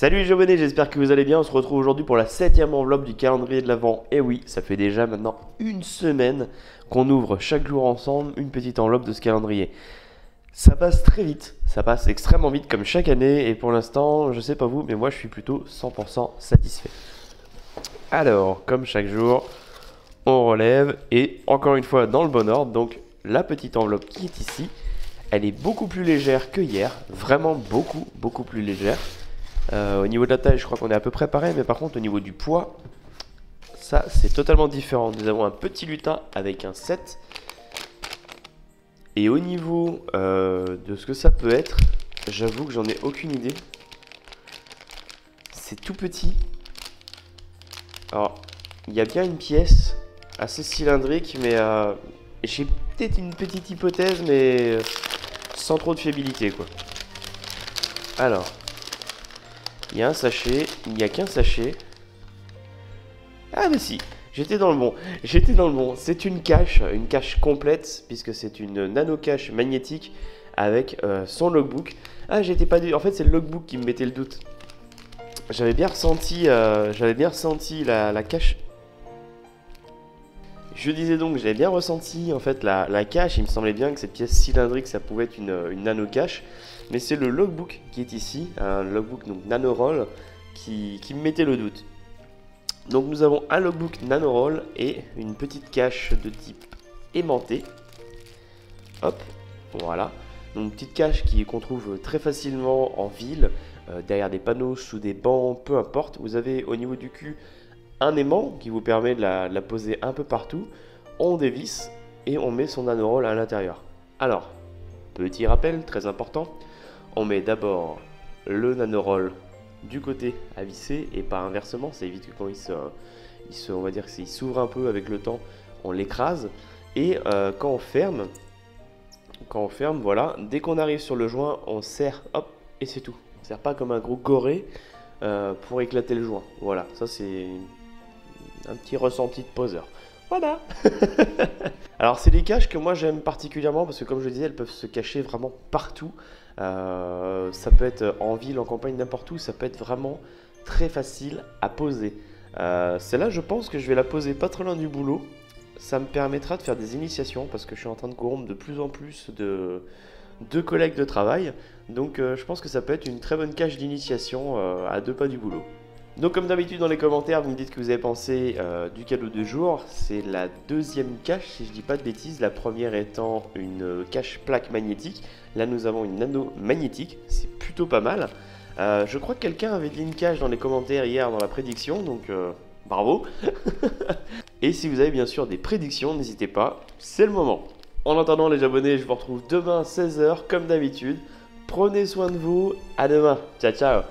Salut les abonnés, j'espère que vous allez bien. On se retrouve aujourd'hui pour la 7ème enveloppe du calendrier de l'Avent. Et oui, ça fait déjà maintenant une semaine qu'on ouvre chaque jour ensemble une petite enveloppe de ce calendrier. Ça passe très vite, ça passe extrêmement vite comme chaque année. Et pour l'instant, je sais pas vous, mais moi je suis plutôt 100% satisfait. Alors, comme chaque jour, on relève et encore une fois dans le bon ordre. Donc la petite enveloppe qui est ici, elle est beaucoup plus légère que hier. Vraiment beaucoup plus légère. Au niveau de la taille, je crois qu'on est à peu près pareil, mais par contre, au niveau du poids, ça c'est totalement différent. Nous avons un petit lutin avec un 7. Et au niveau de ce que ça peut être, j'avoue que j'en ai aucune idée. C'est tout petit. Alors, il y a bien une pièce assez cylindrique, mais j'ai peut-être une petite hypothèse, mais sans trop de fiabilité, quoi. Alors. Il y a un sachet, il n'y a qu'un sachet. Ah mais si, j'étais dans le bon, c'est une cache complète, puisque c'est une nano cache magnétique avec son logbook. Ah j'étais pas en fait c'est le logbook qui me mettait le doute. J'avais bien ressenti la cache. Je disais donc, j'avais bien ressenti en fait la cache, il me semblait bien que cette pièce cylindrique ça pouvait être une nano cache. Mais c'est le logbook qui est ici, un logbook donc NanoRoll qui me mettait le doute. Donc nous avons un logbook NanoRoll et une petite cache de type aimanté. Hop, voilà. Donc une petite cache qu'on trouve très facilement en ville, derrière des panneaux, sous des bancs, peu importe. Vous avez au niveau du cul un aimant qui vous permet de la poser un peu partout. On dévisse et on met son NanoRoll à l'intérieur. Alors, petit rappel très important. On met d'abord le NanoRoll du côté à visser et pas inversement, ça évite que quand on va dire que s'il s'ouvre un peu avec le temps, on l'écrase. Et quand on ferme, voilà, dès qu'on arrive sur le joint, on serre, hop, et c'est tout. On ne serre pas comme un gros goré pour éclater le joint. Voilà, ça c'est un petit ressenti de poseur. Voilà. Alors c'est des caches que moi j'aime particulièrement parce que comme je disais, elles peuvent se cacher vraiment partout. Ça peut être en ville, en campagne, n'importe où. Ça peut être vraiment très facile à poser. Celle-là, je pense que je vais la poser pas trop loin du boulot. Ça me permettra de faire des initiations parce que je suis en train de corrompre de plus en plus de collègues de travail. Donc je pense que ça peut être une très bonne cache d'initiation à 2 pas du boulot. Donc comme d'habitude dans les commentaires, vous me dites ce que vous avez pensé du cadeau de jour. C'est la deuxième cache si je dis pas de bêtises. La première étant une cache plaque magnétique. Là nous avons une nano magnétique, c'est plutôt pas mal. Je crois que quelqu'un avait dit une cache dans les commentaires hier dans la prédiction, donc bravo. Et si vous avez bien sûr des prédictions, n'hésitez pas, c'est le moment. En attendant les abonnés, je vous retrouve demain à 16 h comme d'habitude. Prenez soin de vous, à demain, ciao ciao.